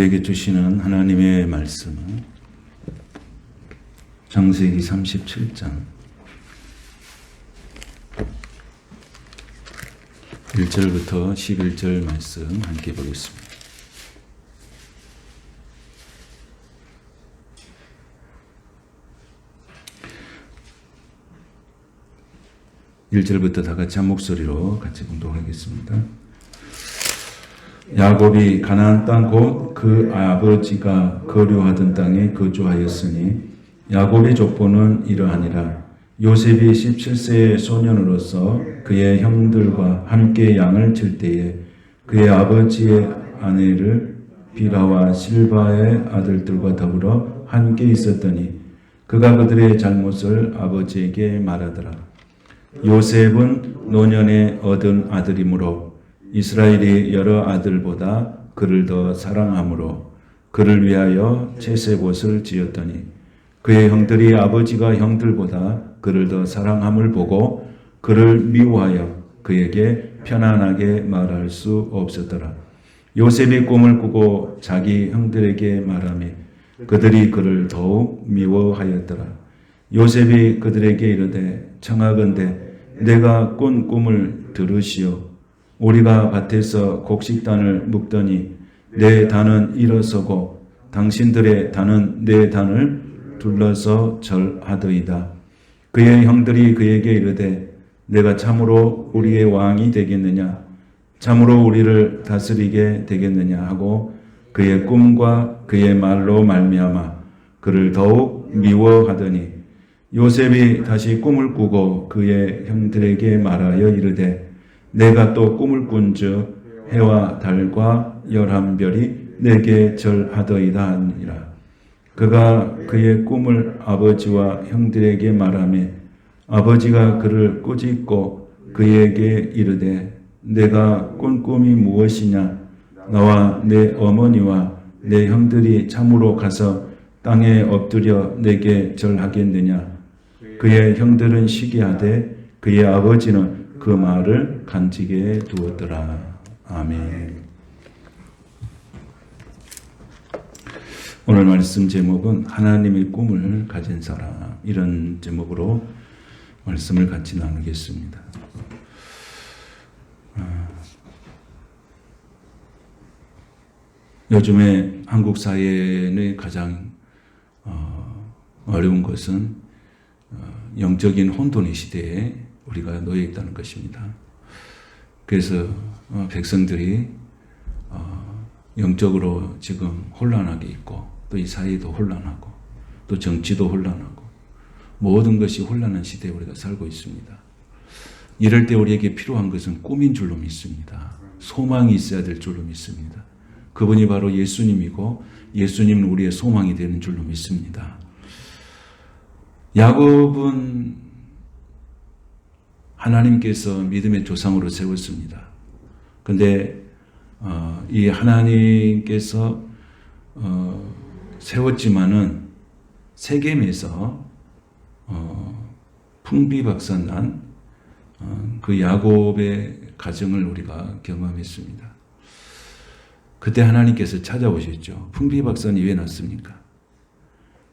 우리에게 주시는 하나님의 말씀은 창세기 37장 1절부터 11절 말씀 함께 보겠습니다. (1절부터) 다 같이 한 목소리로 같이 공독하겠습니다. 야곱이 가나안 땅 곧 그 아버지가 거류하던 땅에 거주하였으니 야곱의 족보는 이러하니라. 요셉이 17세의 소년으로서 그의 형들과 함께 양을 칠 때에 그의 아버지의 아내를 비라와 실바의 아들들과 더불어 함께 있었더니 그가 그들의 잘못을 아버지에게 말하더라. 요셉은 노년에 얻은 아들이므로 이스라엘이 여러 아들보다 그를 더 사랑하므로 그를 위하여 채색옷을 지었더니 그의 형들이 아버지가 형들보다 그를 더 사랑함을 보고 그를 미워하여 그에게 편안하게 말할 수 없었더라. 요셉이 꿈을 꾸고 자기 형들에게 말하며 그들이 그를 더욱 미워하였더라. 요셉이 그들에게 이르되 청하건대 내가 꾼 꿈을 들으시오. 우리가 밭에서 곡식단을 묶더니 내 단은 일어서고 당신들의 단은 내 단을 둘러서 절하더이다. 그의 형들이 그에게 이르되 내가 참으로 우리의 왕이 되겠느냐 참으로 우리를 다스리게 되겠느냐 하고 그의 꿈과 그의 말로 말미암아 그를 더욱 미워하더니 요셉이 다시 꿈을 꾸고 그의 형들에게 말하여 이르되 내가 또 꿈을 꾼즉 해와 달과 열한 별이 내게 절하더이다 하니라. 그가 그의 꿈을 아버지와 형들에게 말하며 아버지가 그를 꾸짖고 그에게 이르되 내가 꾼 꿈이 무엇이냐 나와 내 어머니와 내 형들이 참으로 가서 땅에 엎드려 내게 절하겠느냐. 그의 형들은 시기하되 그의 아버지는 그 말을 간직해 두었더라. 아멘. 오늘 말씀 제목은 하나님의 꿈을 가진 사람, 이런 제목으로 말씀을 같이 나누겠습니다. 요즘에 한국 사회의 가장 어려운 것은 영적인 혼돈의 시대에 우리가 놓여 있다는 것입니다. 그래서 백성들이 영적으로 지금 혼란하게 있고 또 이 사회도 혼란하고 또 정치도 혼란하고 모든 것이 혼란한 시대에 우리가 살고 있습니다. 이럴 때 우리에게 필요한 것은 꿈인 줄로 믿습니다. 소망이 있어야 될 줄로 믿습니다. 그분이 바로 예수님이고 예수님은 우리의 소망이 되는 줄로 믿습니다. 야곱은 하나님께서 믿음의 조상으로 세웠습니다. 그런데 이 하나님께서 세웠지만은 세겜에서 풍비박산난 그 야곱의 가정을 우리가 경험했습니다. 그때 하나님께서 찾아오셨죠. 풍비박산이 왜 났습니까?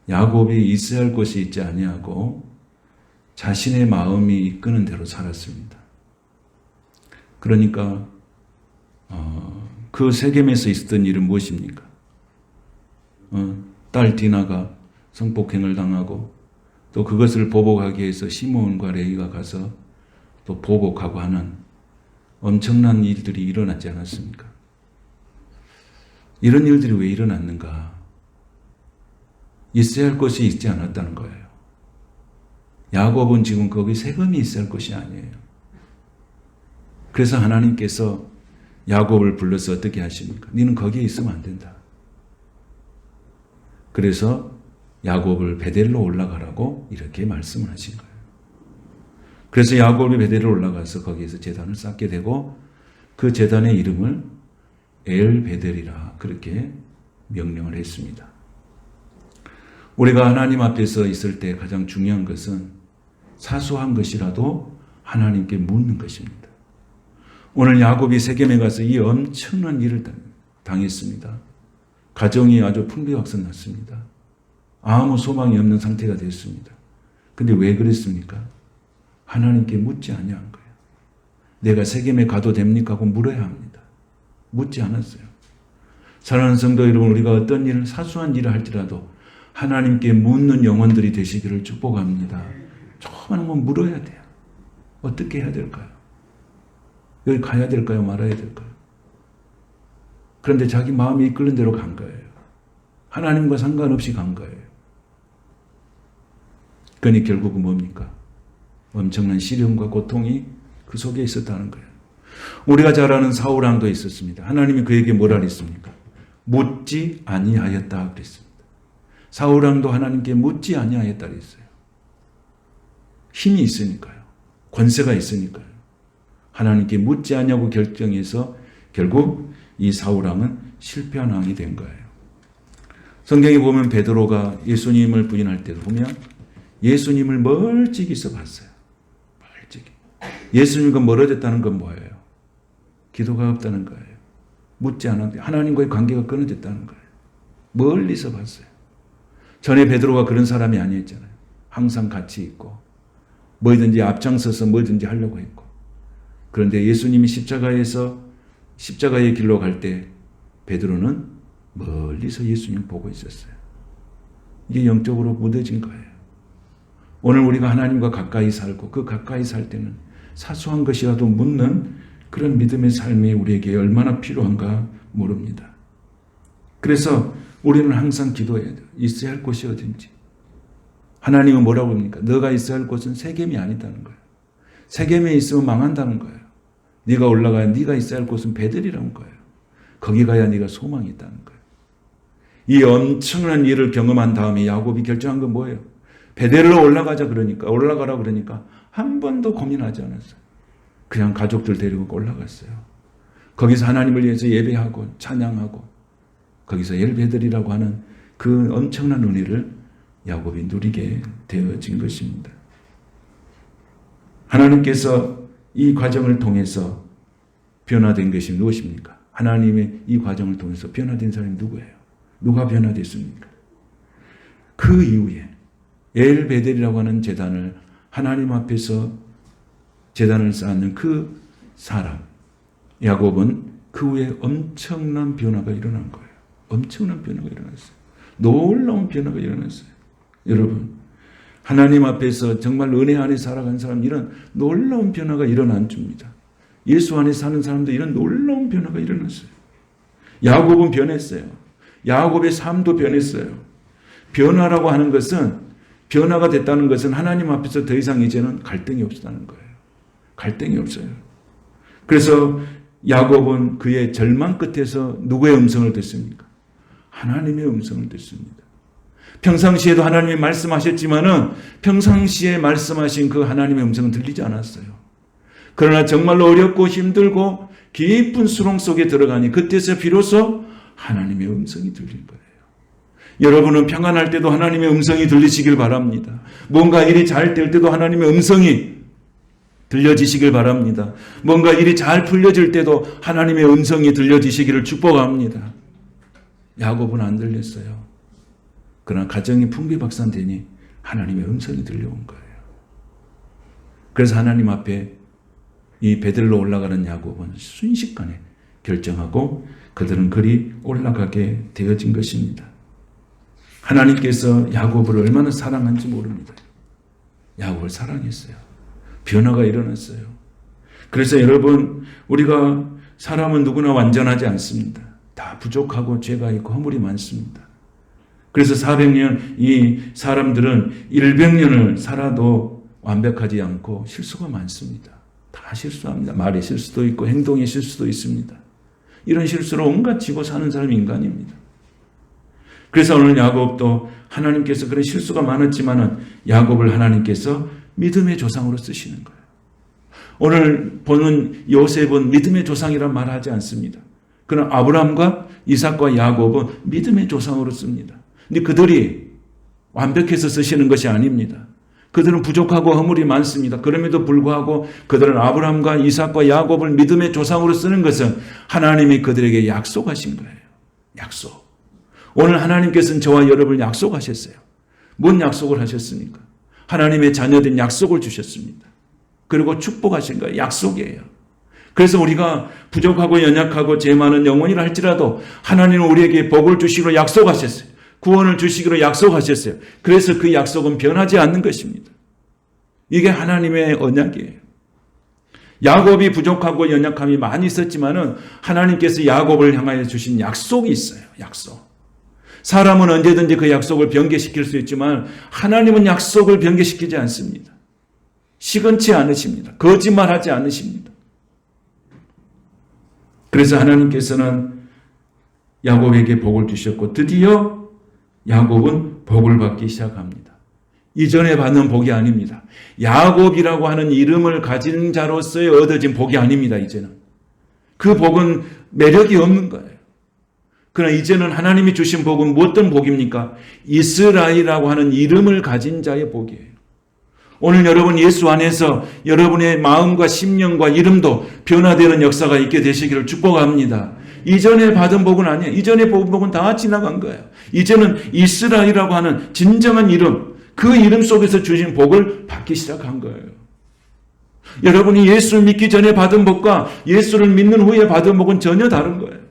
야곱이 있어야 할 곳이 있지 아니하고 자신의 마음이 이끄는 대로 살았습니다. 그러니까 그 세겜에서 있었던 일은 무엇입니까? 딸 디나가 성폭행을 당하고 또 그것을 보복하기 위해서 시몬과 레위가 가서 또 보복하고 하는 엄청난 일들이 일어났지 않았습니까? 이런 일들이 왜 일어났는가? 있어야 할 것이 있지 않았다는 거예요. 야곱은 지금 거기 세금이 있어야 할 것이 아니에요. 그래서 하나님께서 야곱을 불러서 어떻게 하십니까? 너는 거기에 있으면 안 된다. 그래서 야곱을 베델로 올라가라고 이렇게 말씀을 하신 거예요. 그래서 야곱이 베델로 올라가서 거기에서 제단을 쌓게 되고 그 제단의 이름을 엘베델이라 그렇게 명령을 했습니다. 우리가 하나님 앞에서 있을 때 가장 중요한 것은 사소한 것이라도 하나님께 묻는 것입니다. 오늘 야곱이 세겜에 가서 이 엄청난 일을 당했습니다. 가정이 아주 풍비박산 났습니다. 아무 소망이 없는 상태가 됐습니다. 근데 왜 그랬습니까? 하나님께 묻지 아니한 거예요. 내가 세겜에 가도 됩니까? 하고 물어야 합니다. 묻지 않았어요. 사랑하는 성도 여러분, 우리가 어떤 일을, 사소한 일을 할지라도 하나님께 묻는 영혼들이 되시기를 축복합니다. 조그마한 건 물어야 돼요. 어떻게 해야 될까요? 여기 가야 될까요? 말아야 될까요? 그런데 자기 마음이 이끄는 대로 간 거예요. 하나님과 상관없이 간 거예요. 그러니 결국은 뭡니까? 엄청난 시련과 고통이 그 속에 있었다는 거예요. 우리가 잘 아는 사울왕도 있었습니다. 하나님이 그에게 뭐라 그랬습니까? 묻지 아니하였다 그랬습니다. 사울왕도 하나님께 묻지 아니하였다 그랬어요. 힘이 있으니까요. 권세가 있으니까요. 하나님께 묻지 않냐고 결정해서 결국 이 사울왕은 실패한 왕이 된 거예요. 성경에 보면 베드로가 예수님을 부인할 때도 보면 예수님을 멀찍이서 봤어요. 멀찍이. 예수님과 멀어졌다는 건 뭐예요? 기도가 없다는 거예요. 묻지 않았는데 하나님과의 관계가 끊어졌다는 거예요. 멀리서 봤어요. 전에 베드로가 그런 사람이 아니었잖아요. 항상 같이 있고 뭐든지 앞장서서 뭐든지 하려고 했고. 그런데 예수님이 십자가의 길로 갈 때 베드로는 멀리서 예수님 보고 있었어요. 이게 영적으로 무뎌진 거예요. 오늘 우리가 하나님과 가까이 살고 그 가까이 살 때는 사소한 것이라도 묻는 그런 믿음의 삶이 우리에게 얼마나 필요한가 모릅니다. 그래서 우리는 항상 기도해야 돼요. 있어야 할 곳이 어딘지. 하나님은 뭐라고 합니까? 너가 있어야 할 곳은 세겜이 아니다는 거예요. 세겜에 있으면 망한다는 거예요. 네가 올라가야 네가 있어야 할 곳은 베들이라는 거예요. 거기 가야 네가 소망이 있다는 거예요. 이 엄청난 일을 경험한 다음에 야곱이 결정한 건 뭐예요? 베델로 올라가자 그러니까 올라가라 그러니까 한 번도 고민하지 않았어요. 그냥 가족들 데리고 올라갔어요. 거기서 하나님을 위해서 예배하고 찬양하고 거기서 엘베들이라고 하는 그 엄청난 은혜를 야곱이 누리게 되어진 것입니다. 하나님께서 이 과정을 통해서 변화된 것이 무엇입니까? 하나님의 이 과정을 통해서 변화된 사람이 누구예요? 누가 변화됐습니까? 그 이후에 엘베델이라고 하는 제단을 하나님 앞에서 제단을 쌓는 그 사람 야곱은 그 후에 엄청난 변화가 일어난 거예요. 엄청난 변화가 일어났어요. 놀라운 변화가 일어났어요. 여러분 하나님 앞에서 정말 은혜 안에 살아간 사람 이런 놀라운 변화가 일어난 줍니다. 예수 안에 사는 사람도 이런 놀라운 변화가 일어났어요. 야곱은 변했어요. 야곱의 삶도 변했어요. 변화라고 하는 것은 변화가 됐다는 것은 하나님 앞에서 더 이상 이제는 갈등이 없다는 거예요. 갈등이 없어요. 그래서 야곱은 그의 절망 끝에서 누구의 음성을 듣습니까? 하나님의 음성을 듣습니다. 평상시에도 하나님이 말씀하셨지만은 평상시에 말씀하신 그 하나님의 음성은 들리지 않았어요. 그러나 정말로 어렵고 힘들고 깊은 수렁 속에 들어가니 그때서 비로소 하나님의 음성이 들린 거예요. 여러분은 평안할 때도 하나님의 음성이 들리시길 바랍니다. 뭔가 일이 잘 될 때도 하나님의 음성이 들려지시길 바랍니다. 뭔가 일이 잘 풀려질 때도 하나님의 음성이 들려지시기를 축복합니다. 야곱은 안 들렸어요. 그러나 가정이 풍비박산되니 하나님의 음성이 들려온 거예요. 그래서 하나님 앞에 이 베들로 올라가는 야곱은 순식간에 결정하고 그들은 그리 올라가게 되어진 것입니다. 하나님께서 야곱을 얼마나 사랑한지 모릅니다. 야곱을 사랑했어요. 변화가 일어났어요. 그래서 여러분 우리가 사람은 누구나 완전하지 않습니다. 다 부족하고 죄가 있고 허물이 많습니다. 그래서 400년 이 사람들은 100년을 살아도 완벽하지 않고 실수가 많습니다. 다 실수합니다. 말의 실수도 있고 행동의 실수도 있습니다. 이런 실수를 온갖 지고 사는 사람이 인간입니다. 그래서 오늘 야곱도 하나님께서 그런 실수가 많았지만은 야곱을 하나님께서 믿음의 조상으로 쓰시는 거예요. 오늘 보는 요셉은 믿음의 조상이란 말을 하지 않습니다. 그러나 아브라함과 이삭과 야곱은 믿음의 조상으로 씁니다. 근데 그들이 완벽해서 쓰시는 것이 아닙니다. 그들은 부족하고 허물이 많습니다. 그럼에도 불구하고 그들은 아브라함과 이삭과 야곱을 믿음의 조상으로 쓰는 것은 하나님이 그들에게 약속하신 거예요. 약속. 오늘 하나님께서는 저와 여러분을 약속하셨어요. 뭔 약속을 하셨습니까? 하나님의 자녀된 약속을 주셨습니다. 그리고 축복하신 거예요. 약속이에요. 그래서 우리가 부족하고 연약하고 죄 많은 영혼이라 할지라도 하나님은 우리에게 복을 주시기로 약속하셨어요. 구원을 주시기로 약속하셨어요. 그래서 그 약속은 변하지 않는 것입니다. 이게 하나님의 언약이에요. 야곱이 부족하고 연약함이 많이 있었지만은 하나님께서 야곱을 향하여 주신 약속이 있어요. 약속. 사람은 언제든지 그 약속을 변개시킬 수 있지만 하나님은 약속을 변개시키지 않습니다. 시건치 않으십니다. 거짓말하지 않으십니다. 그래서 하나님께서는 야곱에게 복을 주셨고 드디어 야곱은 복을 받기 시작합니다. 이전에 받는 복이 아닙니다. 야곱이라고 하는 이름을 가진 자로서의 얻어진 복이 아닙니다. 이제는. 그 복은 매력이 없는 거예요. 그러나 이제는 하나님이 주신 복은 어떤 복입니까? 이스라엘이라고 하는 이름을 가진 자의 복이에요. 오늘 여러분 예수 안에서 여러분의 마음과 심령과 이름도 변화되는 역사가 있게 되시기를 축복합니다. 이전에 받은 복은 아니에요. 이전에 받은 복은 다 지나간 거예요. 이제는 이스라엘이라고 하는 진정한 이름, 그 이름 속에서 주신 복을 받기 시작한 거예요. 여러분이 예수를 믿기 전에 받은 복과 예수를 믿는 후에 받은 복은 전혀 다른 거예요.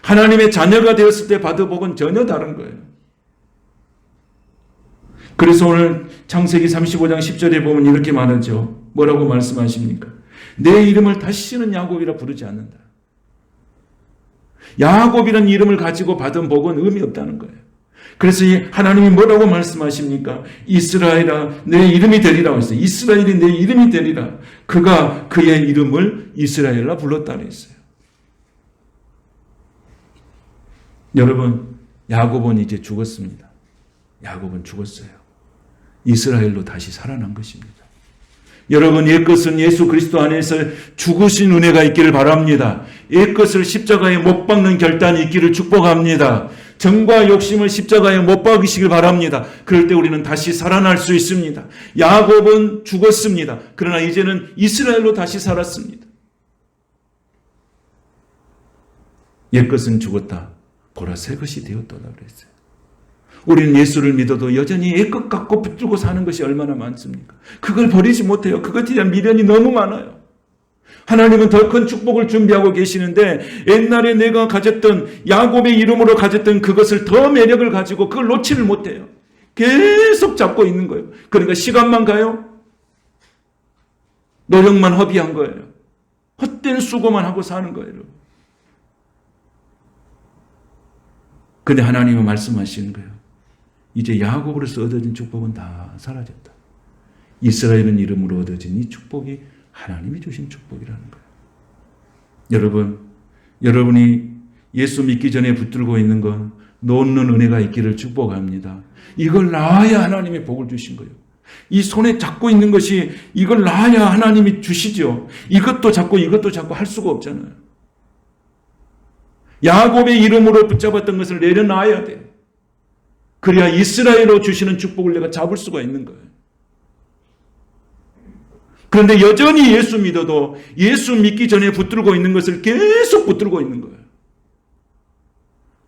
하나님의 자녀가 되었을 때 받은 복은 전혀 다른 거예요. 그래서 오늘 창세기 35장 10절에 보면 이렇게 말하죠. 뭐라고 말씀하십니까? 내 이름을 다시는 야곱이라 부르지 않는다. 야곱이라는 이름을 가지고 받은 복은 의미 없다는 거예요. 그래서 하나님이 뭐라고 말씀하십니까? 이스라엘아 내 이름이 되리라고 했어요. 이스라엘이 내 이름이 되리라. 그가 그의 이름을 이스라엘라 불렀다 그랬어요. 여러분 야곱은 이제 죽었습니다. 야곱은 죽었어요. 이스라엘로 다시 살아난 것입니다. 여러분 옛것은 예수 그리스도 안에서 죽으신 은혜가 있기를 바랍니다. 옛것을 십자가에 못 박는 결단이 있기를 축복합니다. 정과 욕심을 십자가에 못 박으시길 바랍니다. 그럴 때 우리는 다시 살아날 수 있습니다. 야곱은 죽었습니다. 그러나 이제는 이스라엘로 다시 살았습니다. 옛것은 죽었다. 보라 새 것이 되었도다 그랬어요. 우리는 예수를 믿어도 여전히 옛것 갖고 붙들고 사는 것이 얼마나 많습니까? 그걸 버리지 못해요. 그것에 대한 미련이 너무 많아요. 하나님은 더 큰 축복을 준비하고 계시는데 옛날에 내가 가졌던 야곱의 이름으로 가졌던 그것을 더 매력을 가지고 그걸 놓지를 못해요. 계속 잡고 있는 거예요. 그러니까 시간만 가요. 노력만 허비한 거예요. 헛된 수고만 하고 사는 거예요. 근데 하나님은 말씀하시는 거예요. 이제 야곱으로서 얻어진 축복은 다 사라졌다. 이스라엘은 이름으로 얻어진 이 축복이 하나님이 주신 축복이라는 거예요. 여러분, 여러분이 예수 믿기 전에 붙들고 있는 건 놓는 은혜가 있기를 축복합니다. 이걸 낳아야 하나님이 복을 주신 거예요. 이 손에 잡고 있는 것이 이걸 낳아야 하나님이 주시죠. 이것도 잡고 이것도 잡고 할 수가 없잖아요. 야곱의 이름으로 붙잡았던 것을 내려놔야 돼요. 그래야 이스라엘로 주시는 축복을 내가 잡을 수가 있는 거예요. 그런데 여전히 예수 믿어도 예수 믿기 전에 붙들고 있는 것을 계속 붙들고 있는 거예요.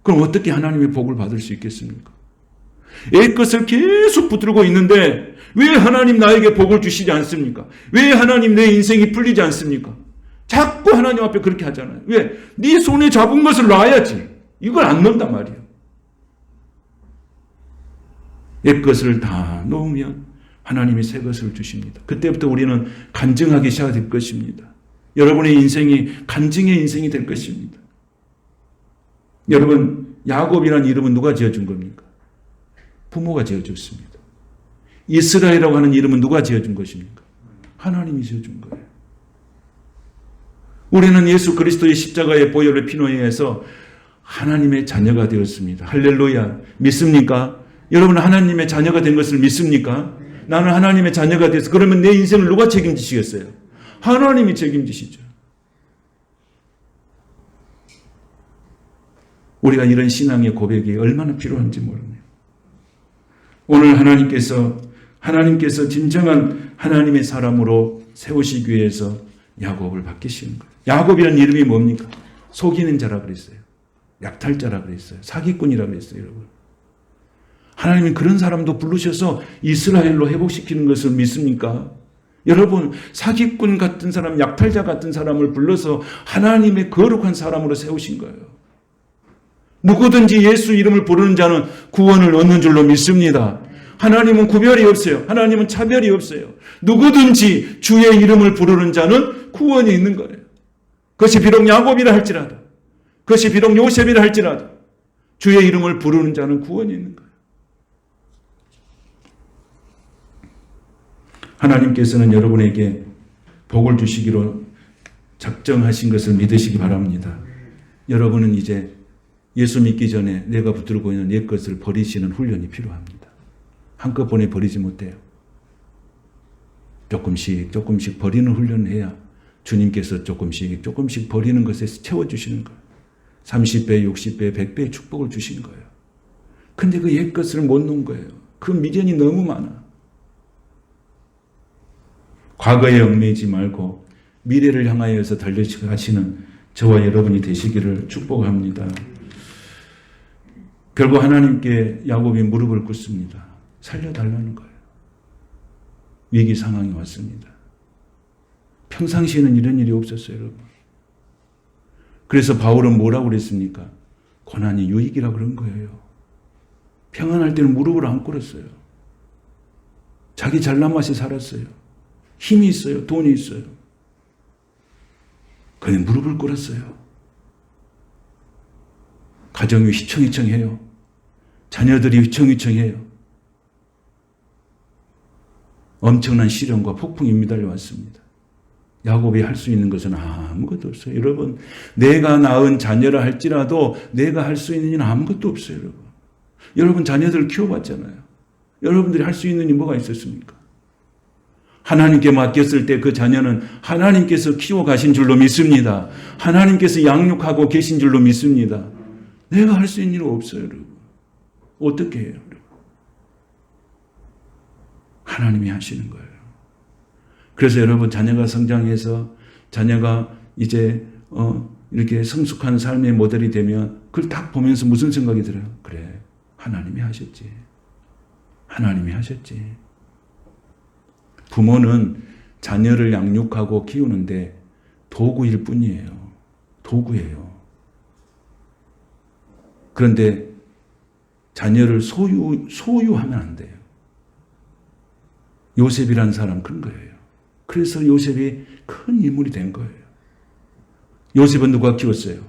그럼 어떻게 하나님의 복을 받을 수 있겠습니까? 옛것을 계속 붙들고 있는데 왜 하나님 나에게 복을 주시지 않습니까? 왜 하나님 내 인생이 풀리지 않습니까? 자꾸 하나님 앞에 그렇게 하잖아요. 왜? 네 손에 잡은 것을 놔야지. 이걸 안 넣는단 말이에요. 옛것을 다 놓으면 하나님이 새 것을 주십니다. 그때부터 우리는 간증하기 시작될 것입니다. 여러분의 인생이 간증의 인생이 될 것입니다. 여러분 야곱이라는 이름은 누가 지어준 겁니까? 부모가 지어줬습니다. 이스라엘이라고 하는 이름은 누가 지어준 것입니까? 하나님이 지어준 거예요. 우리는 예수 그리스도의 십자가의 보혈의 피노에 의해서 하나님의 자녀가 되었습니다. 할렐루야. 믿습니까? 여러분 하나님의 자녀가 된 것을 믿습니까? 나는 하나님의 자녀가 돼서 그러면 내 인생을 누가 책임지시겠어요? 하나님이 책임지시죠. 우리가 이런 신앙의 고백이 얼마나 필요한지 모르네요. 오늘 하나님께서 진정한 하나님의 사람으로 세우시기 위해서 야곱을 바뀌시는 거예요. 야곱이라는 이름이 뭡니까? 속이는 자라 그랬어요. 약탈자라 그랬어요. 사기꾼이라 그랬어요, 여러분. 하나님이 그런 사람도 부르셔서 이스라엘로 회복시키는 것을 믿습니까? 여러분, 사기꾼 같은 사람, 약탈자 같은 사람을 불러서 하나님의 거룩한 사람으로 세우신 거예요. 누구든지 예수 이름을 부르는 자는 구원을 얻는 줄로 믿습니다. 하나님은 구별이 없어요. 하나님은 차별이 없어요. 누구든지 주의 이름을 부르는 자는 구원이 있는 거예요. 그것이 비록 야곱이라 할지라도, 그것이 비록 요셉이라 할지라도 주의 이름을 부르는 자는 구원이 있는 거예요. 하나님께서는 여러분에게 복을 주시기로 작정하신 것을 믿으시기 바랍니다. 여러분은 이제 예수 믿기 전에 내가 붙들고 있는 옛 것을 버리시는 훈련이 필요합니다. 한꺼번에 버리지 못해요. 조금씩 버리는 훈련을 해야 주님께서 조금씩 버리는 것에 채워주시는 거예요. 30배, 60배, 100배의 축복을 주시는 거예요. 근데 그 옛 것을 못 놓은 거예요. 그 미련이 너무 많아. 과거에 얽매이지 말고 미래를 향하여서 달려가시는 저와 여러분이 되시기를 축복합니다. 결국 하나님께 야곱이 무릎을 꿇습니다. 살려달라는 거예요. 위기 상황이 왔습니다. 평상시에는 이런 일이 없었어요, 여러분. 그래서 바울은 뭐라고 그랬습니까? 고난이 유익이라 그런 거예요. 평안할 때는 무릎을 안 꿇었어요. 자기 잘난 맛이 살았어요. 힘이 있어요. 돈이 있어요. 그냥 무릎을 꿇었어요. 가정이 휘청휘청해요. 자녀들이 휘청휘청해요. 엄청난 시련과 폭풍이 미달려 왔습니다. 야곱이 할 수 있는 것은 아무것도 없어요. 여러분, 내가 낳은 자녀라 할지라도 내가 할 수 있는 일은 아무것도 없어요, 여러분. 여러분 자녀들을 키워봤잖아요. 여러분들이 할 수 있는 일이 뭐가 있었습니까? 하나님께 맡겼을 때 그 자녀는 하나님께서 키워가신 줄로 믿습니다. 하나님께서 양육하고 계신 줄로 믿습니다. 내가 할 수 있는 일은 없어요, 여러분. 어떻게 해요, 여러분? 하나님이 하시는 거예요. 그래서 여러분 자녀가 성장해서 자녀가 이제 이렇게 성숙한 삶의 모델이 되면 그걸 딱 보면서 무슨 생각이 들어요? 그래, 하나님이 하셨지. 하나님이 하셨지. 부모는 자녀를 양육하고 키우는데 도구일 뿐이에요. 도구예요. 그런데 자녀를 소유하면 안 돼요. 요셉이라는 사람 그런 거예요. 그래서 요셉이 큰 인물이 된 거예요. 요셉은 누가 키웠어요?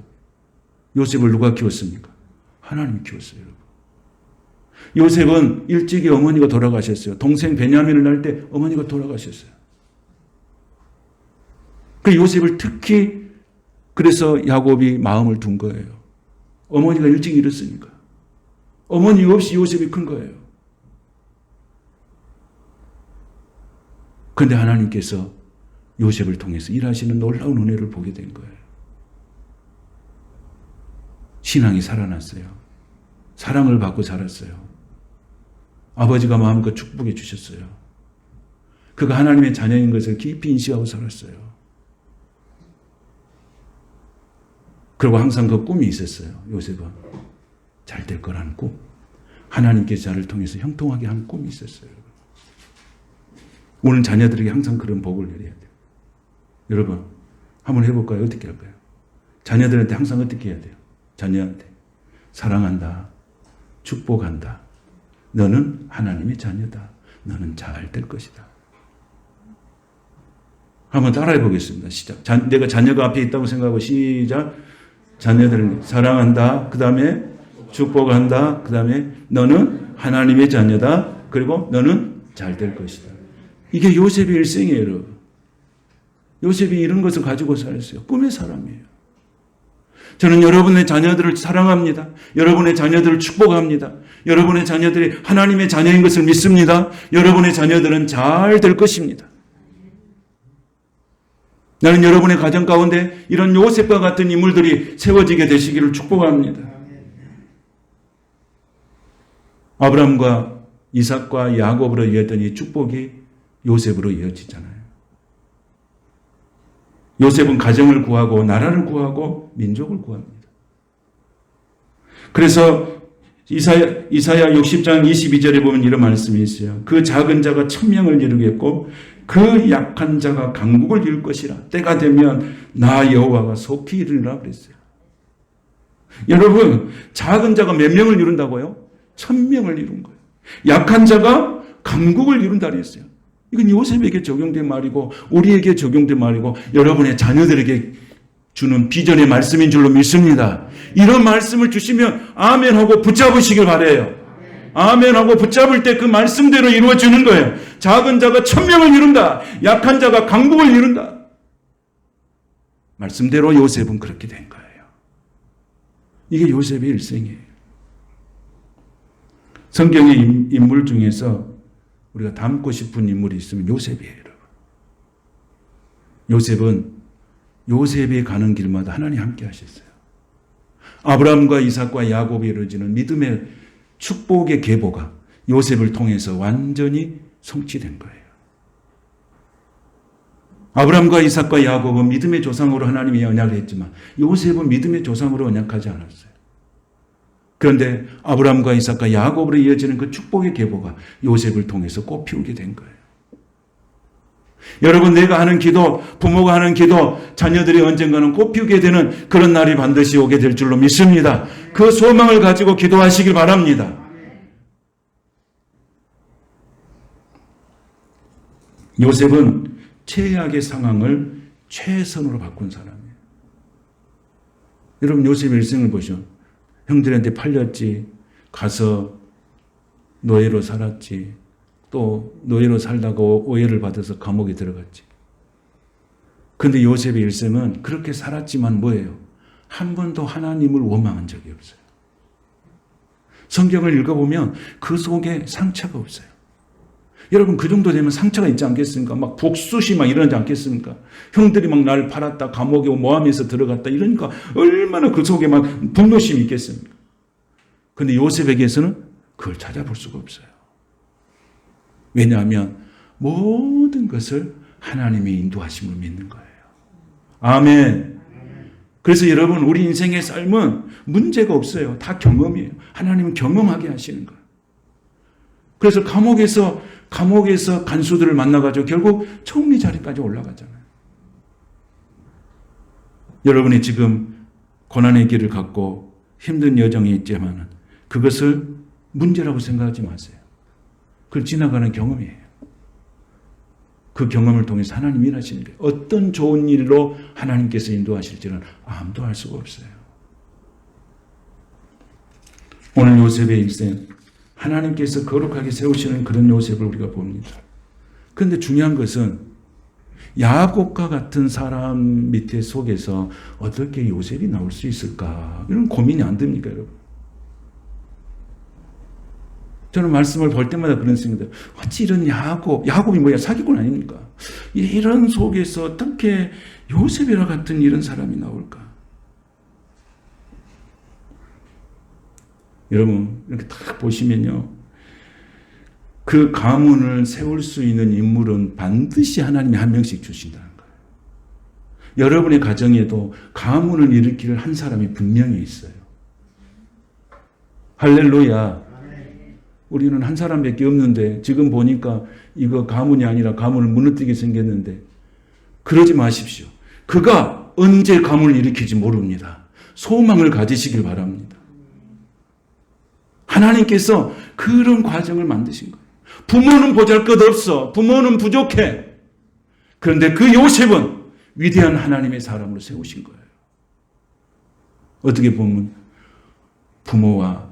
요셉을 누가 키웠습니까? 하나님이 키웠어요. 요셉은 일찍이 어머니가 돌아가셨어요. 동생 베냐민을 낳을 때 어머니가 돌아가셨어요. 그 요셉을 특히 그래서 야곱이 마음을 둔 거예요. 어머니가 일찍 잃었으니까. 어머니 없이 요셉이 큰 거예요. 그런데 하나님께서 요셉을 통해서 일하시는 놀라운 은혜를 보게 된 거예요. 신앙이 살아났어요. 사랑을 받고 자랐어요. 아버지가 마음껏 축복해 주셨어요. 그가 하나님의 자녀인 것을 깊이 인식하고 살았어요. 그리고 항상 그 꿈이 있었어요. 요셉은 잘 될 거라는 꿈. 하나님께서 자를 통해서 형통하게 하는 꿈이 있었어요. 오늘 자녀들에게 항상 그런 복을 내려야 돼요. 여러분 한번 해볼까요? 어떻게 할까요? 자녀들한테 항상 어떻게 해야 돼요? 자녀한테 사랑한다. 축복한다. 너는 하나님의 자녀다. 너는 잘 될 것이다. 한번 따라해 보겠습니다. 시작. 내가 자녀가 앞에 있다고 생각하고 시작. 자녀들을 사랑한다. 그 다음에 축복한다. 그 다음에 너는 하나님의 자녀다. 그리고 너는 잘 될 것이다. 이게 요셉의 일생이에요, 여러분. 요셉이 이런 것을 가지고 살았어요. 꿈의 사람이에요. 저는 여러분의 자녀들을 사랑합니다. 여러분의 자녀들을 축복합니다. 여러분의 자녀들이 하나님의 자녀인 것을 믿습니다. 여러분의 자녀들은 잘 될 것입니다. 나는 여러분의 가정 가운데 이런 요셉과 같은 인물들이 세워지게 되시기를 축복합니다. 아브라함과 이삭과 야곱으로 이어졌던 이 축복이 요셉으로 이어지잖아요. 요셉은 가정을 구하고 나라를 구하고 민족을 구합니다. 그래서 이사야 60장 22절에 보면 이런 말씀이 있어요. 그 작은 자가 천명을 이루겠고 그 약한 자가 강국을 이룰 것이라. 때가 되면 나 여호와가 속히 이르리라 그랬어요. 여러분, 작은 자가 몇 명을 이룬다고요? 1000명을 이룬 거예요. 약한 자가 강국을 이룬다 그랬어요. 이건 요셉에게 적용된 말이고 우리에게 적용된 말이고 여러분의 자녀들에게 주는 비전의 말씀인 줄로 믿습니다. 이런 말씀을 주시면 아멘하고 붙잡으시길 바라요. 아멘하고 붙잡을 때 그 말씀대로 이루어지는 거예요. 작은 자가 1000명을 이룬다. 약한 자가 강국을 이룬다. 말씀대로 요셉은 그렇게 된 거예요. 이게 요셉의 일생이에요. 성경의 인물 중에서 우리가 닮고 싶은 인물이 있으면 요셉이에요. 여러분. 요셉이 가는 길마다 하나님 함께 하셨어요. 아브라함과 이삭과 야곱이 이루어지는 믿음의 축복의 계보가 요셉을 통해서 완전히 성취된 거예요. 아브라함과 이삭과 야곱은 믿음의 조상으로 하나님이 언약을 했지만 요셉은 믿음의 조상으로 언약하지 않았어요. 그런데 아브라함과 이삭과 야곱으로 이어지는 그 축복의 계보가 요셉을 통해서 꽃피우게 된 거예요. 여러분, 내가 하는 기도, 부모가 하는 기도, 자녀들이 언젠가는 꽃피우게 되는 그런 날이 반드시 오게 될 줄로 믿습니다. 그 소망을 가지고 기도하시길 바랍니다. 요셉은 최악의 상황을 최선으로 바꾼 사람이에요. 여러분, 요셉의 일생을 보시오. 형들한테 팔렸지, 가서 노예로 살았지, 또 노예로 살다가 오해를 받아서 감옥에 들어갔지. 그런데 요셉의 일생은 그렇게 살았지만 뭐예요? 한 번도 하나님을 원망한 적이 없어요. 성경을 읽어보면 그 속에 상처가 없어요. 여러분, 그 정도 되면 상처가 있지 않겠습니까? 막 복수시 막 이러지 않겠습니까? 형들이 막 나를 팔았다, 감옥에 모함해서 들어갔다 이러니까 얼마나 그 속에 막 분노심이 있겠습니까? 그런데 요셉에게서는 그걸 찾아볼 수가 없어요. 왜냐하면 모든 것을 하나님의 인도하심을 믿는 거예요. 아멘. 그래서 여러분, 우리 인생의 삶은 문제가 없어요. 다 경험이에요. 하나님은 경험하게 하시는 거예요. 그래서 감옥에서 간수들을 만나가지고 결국 총리 자리까지 올라가잖아요. 여러분이 지금 고난의 길을 갖고 힘든 여정이 있지만 그것을 문제라고 생각하지 마세요. 그걸 지나가는 경험이에요. 그 경험을 통해서 하나님 일하시는 거예요. 어떤 좋은 일로 하나님께서 인도하실지는 아무도 알 수가 없어요. 오늘 요셉의 일생, 하나님께서 거룩하게 세우시는 그런 요셉을 우리가 봅니다. 그런데 중요한 것은 야곱과 같은 사람 밑에 속에서 어떻게 요셉이 나올 수 있을까? 이런 고민이 안 듭니까, 여러분? 저는 말씀을 볼 때마다 그런 생각이 들어요. 어찌 이런 야곱이 뭐야? 사기꾼 아닙니까? 이런 속에서 어떻게 요셉이라 같은 이런 사람이 나올까? 여러분, 이렇게 딱 보시면요. 그 가문을 세울 수 있는 인물은 반드시 하나님이 한 명씩 주신다는 거예요. 여러분의 가정에도 가문을 일으킬 한 사람이 분명히 있어요. 할렐루야. 우리는 한 사람밖에 없는데 지금 보니까 이거 가문이 아니라 가문을 무너뜨리게 생겼는데 그러지 마십시오. 그가 언제 가문을 일으킬지 모릅니다. 소망을 가지시길 바랍니다. 하나님께서 그런 과정을 만드신 거예요. 부모는 보잘것없어. 부모는 부족해. 그런데 그 요셉은 위대한 하나님의 사람으로 세우신 거예요. 어떻게 보면 부모와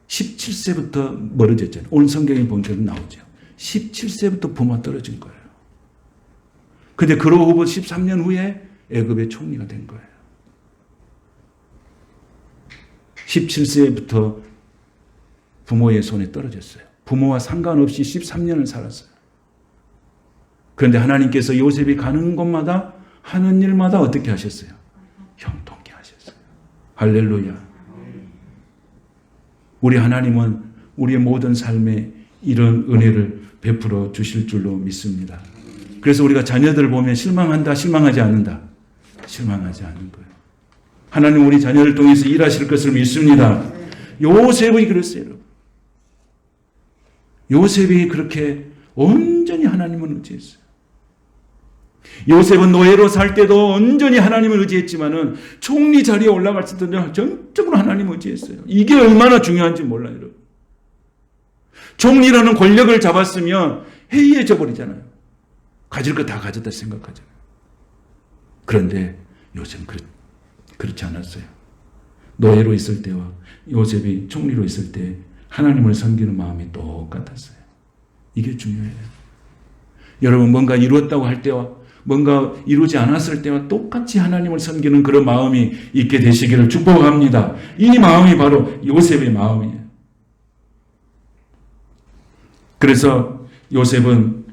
17세부터 멀어졌잖아요. 오늘 성경에 보면 나오죠. 17세부터 부모가 떨어진 거예요. 그런데 그러고 13년 후에 애굽의 총리가 된 거예요. 17세부터 부모의 손에 떨어졌어요. 부모와 상관없이 13년을 살았어요. 그런데 하나님께서 요셉이 가는 곳마다 하는 일마다 어떻게 하셨어요? 형통케 하셨어요. 할렐루야. 우리 하나님은 우리의 모든 삶에 이런 은혜를 베풀어 주실 줄로 믿습니다. 그래서 우리가 자녀들을 보면 실망한다, 실망하지 않는다. 실망하지 않는 거예요. 하나님 우리 자녀를 통해서 일하실 것을 믿습니다. 요셉이 그랬어요, 여러분. 요셉이 그렇게 온전히 하나님을 의지했어요. 요셉은 노예로 살 때도 온전히 하나님을 의지했지만은 총리 자리에 올라갈 때도 전적으로 하나님을 의지했어요. 이게 얼마나 중요한지 몰라요, 여러분. 총리라는 권력을 잡았으면 해이해져 버리잖아요. 가질 거 다 가졌다 생각하잖아요. 그런데 요셉은 그렇지 않았어요. 노예로 있을 때와 요셉이 총리로 있을 때 하나님을 섬기는 마음이 똑같았어요. 이게 중요해요. 여러분, 뭔가 이루었다고 할 때와 뭔가 이루지 않았을 때와 똑같이 하나님을 섬기는 그런 마음이 있게 되시기를 축복합니다. 이 마음이 바로 요셉의 마음이에요. 그래서 요셉은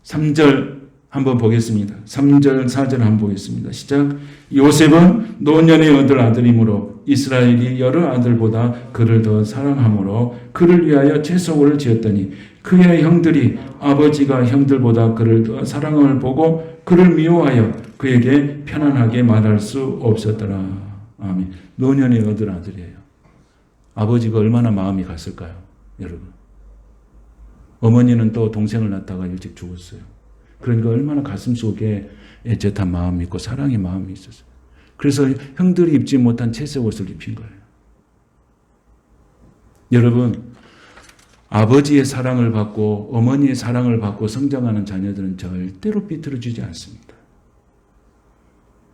3절 한번 보겠습니다. 3절, 4절 한번 보겠습니다. 시작. 요셉은 노년에 얻을 아들이므로 이스라엘이 여러 아들보다 그를 더 사랑하므로 그를 위하여 채소를 지었더니 그의 형들이 아버지가 형들보다 그를 더 사랑함을 보고 그를 미워하여 그에게 편안하게 말할 수 없었더라. 아멘. 노년에 얻을 아들이에요. 아버지가 얼마나 마음이 갔을까요, 여러분? 어머니는 또 동생을 낳다가 일찍 죽었어요. 그러니까 얼마나 가슴 속에 애틋한 마음이 있고 사랑의 마음이 있었어요. 그래서 형들이 입지 못한 채색 옷을 입힌 거예요. 여러분, 아버지의 사랑을 받고 어머니의 사랑을 받고 성장하는 자녀들은 절대로 비틀어주지 않습니다.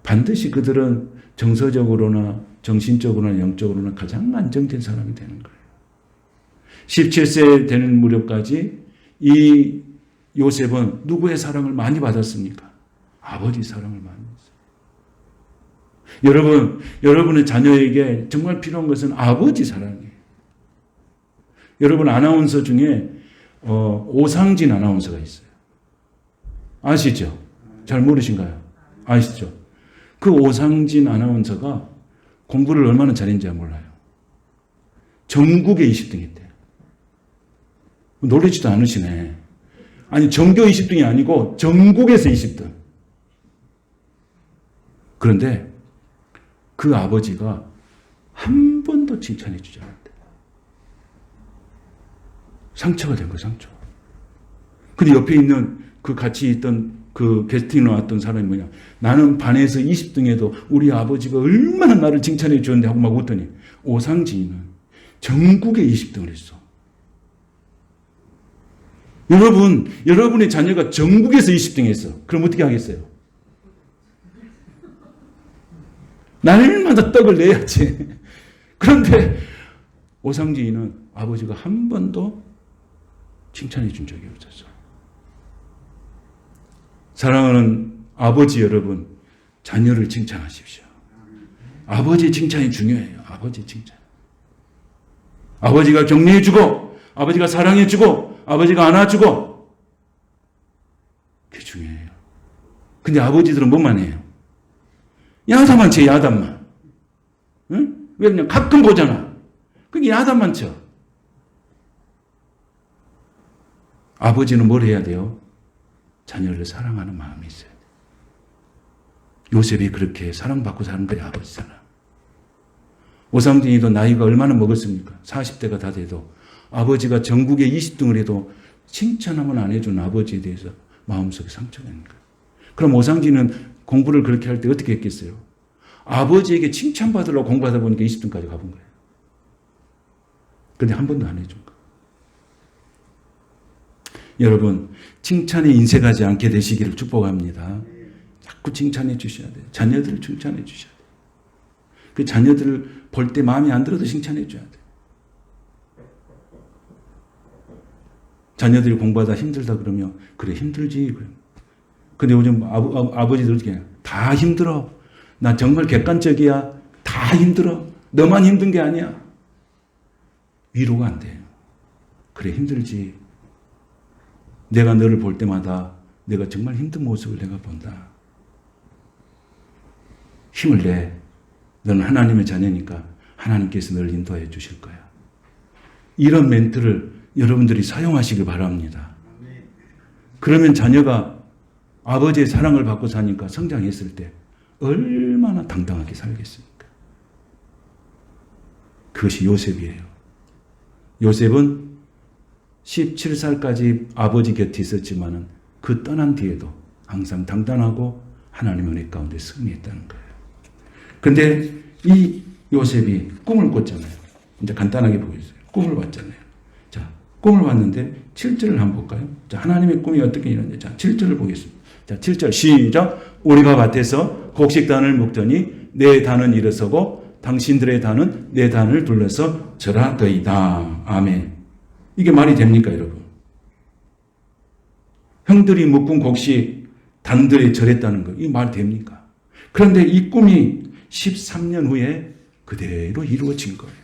반드시 그들은 정서적으로나 정신적으로나 영적으로나 가장 안정된 사람이 되는 거예요. 17세 되는 무렵까지 이 요셉은 누구의 사랑을 많이 받았습니까? 아버지 사랑을 많이 받았어요. 여러분의 자녀에게 정말 필요한 것은 아버지 사랑이에요. 여러분, 아나운서 중에 오상진 아나운서가 있어요. 아시죠? 잘 모르신가요? 아시죠? 그 오상진 아나운서가 공부를 얼마나 잘했는지 몰라요. 전국에 20등 했대요. 놀라지도 않으시네. 아니, 전교 20등이 아니고 전국에서 20등. 그런데 그 아버지가 한 번도 칭찬해 주지 않았대요. 상처가 된 거예요, 상처. 근데 옆에 있는 그 같이 있던 그 게스팅에 나왔던 사람이 뭐냐. 나는 반에서 20등에도 우리 아버지가 얼마나 나를 칭찬해 주었는데 하고 막 웃더니 오상진이는 전국에 20등을 했어. 여러분의 자녀가 전국에서 20등 했어. 그럼 어떻게 하겠어요? 날마다 떡을 내야지. 그런데 오상진이는 아버지가 한 번도 칭찬해 준 적이 없었어. 사랑하는 아버지 여러분, 자녀를 칭찬하십시오. 아버지 칭찬이 중요해요. 아버지 칭찬. 아버지가 격려해주고, 아버지가 사랑해주고, 아버지가 안아주고, 그게 중요해요. 근데 아버지들은 뭐만 해요? 야단만 쳐, 야단만. 응? 왜 그냥 가끔 보잖아. 그게 야단만 쳐. 아버지는 뭘 해야 돼요? 자녀를 사랑하는 마음이 있어야 돼요. 요셉이 그렇게 사랑받고 사는 거예요, 아버지 사랑. 오상진이도 나이가 얼마나 먹었습니까? 40대가 다 돼도 아버지가 전국에 20등을 해도 칭찬하면 안 해준 아버지에 대해서 마음속에 상처가 있는 거예요. 그럼 오상진은 공부를 그렇게 할 때 어떻게 했겠어요? 아버지에게 칭찬받으려고 공부하다 보니까 20등까지 가본 거예요. 그런데 한 번도 안 해준 거예요. 여러분, 칭찬에 인색하지 않게 되시기를 축복합니다. 자꾸 칭찬해 주셔야 돼요. 자녀들을 칭찬해 주셔야 돼요. 그 자녀들을 볼 때 마음에 안 들어도 칭찬해 줘야 돼요. 자녀들이 공부하다 힘들다 그러면 그래 힘들지. 근데 요즘 아버지들 어떻게 해요? 다 힘들어. 나 정말 객관적이야. 다 힘들어. 너만 힘든 게 아니야. 위로가 안 돼요. 그래 힘들지. 내가 너를 볼 때마다 내가 정말 힘든 모습을 내가 본다. 힘을 내. 너는 하나님의 자녀니까 하나님께서 너를 인도해 주실 거야. 이런 멘트를 여러분들이 사용하시길 바랍니다. 그러면 자녀가 아버지의 사랑을 받고 사니까 성장했을 때 얼마나 당당하게 살겠습니까? 그것이 요셉이에요. 요셉은 17살까지 아버지 곁에 있었지만은 그 떠난 뒤에도 항상 당당하고 하나님의 은혜 가운데 승리했다는 거예요. 그런데 이 요셉이 꿈을 꿨잖아요. 이제 간단하게 보겠어요. 꿈을 봤잖아요. 자, 꿈을 봤는데 7절을 한번 볼까요? 자, 하나님의 꿈이 어떻게 일어났는지. 자, 7절을 보겠습니다. 자, 7절 시작. 우리가 밭에서 곡식단을 묶더니 내 단은 일어서고 당신들의 단은 내 단을 둘러서 절하더이다. 아멘. 이게 말이 됩니까, 여러분? 형들이 묶은 곡식 단들이 절했다는 거, 이 말 됩니까? 그런데 이 꿈이 13년 후에 그대로 이루어진 거예요.